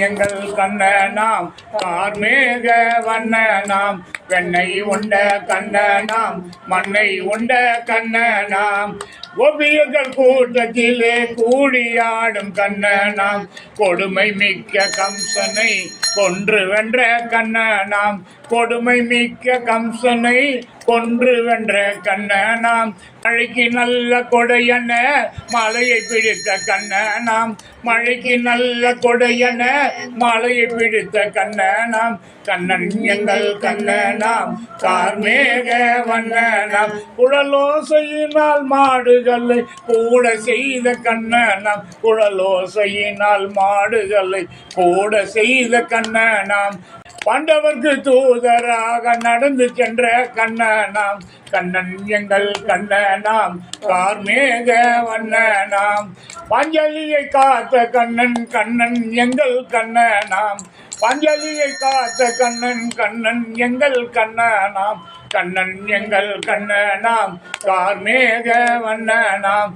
எங்கள் கண்ணனாம் கார்மேக வண்ணனாம் வெண்ணை உண்ட கண்ணனாம் மண்ணை உண்ட கண்ணனாம் கோபியர்கள் கூட்டத்திலே கூடியாடும் கண்ணனாம் கொடுமை மிக்க கம்சனை கொன்று வென்ற கண்ணனாம் கொடுமை மிக்க கம்சனை கொன்று வென்ற கண்ணனாம் மழைக்கு நல்ல கொடையன மலையை பிடித்த கண்ணனாம் மழைக்கு நல்ல கொடையன மலையை பிடித்த கண்ணனாம் கண்ணன் எங்கள் கண்ணனாம் கார்மேக வண்ணனாம் குழலோசையினால் மாடுகளை கூட செய்த கண்ணனாம் குழலோசையினால் மாடுகளை கூட செய்த கண்ணனாம் பாண்டவர்க்கு தூதராக நடந்து சென்ற கண்ணனாம் கண்ணன் எங்கள் கண்ணனாம் கார்மேக வண்ணனாம் பாஞ்சாலியை காத்த கண்ணன் கண்ணன் எங்கள் கண்ணனாம் பாஞ்சாலியை காத்த கண்ணன் கண்ணன் எங்கள் கண்ணனாம் கண்ணன் எங்கள் கண்ணனாம் கார்மேக வண்ணனாம்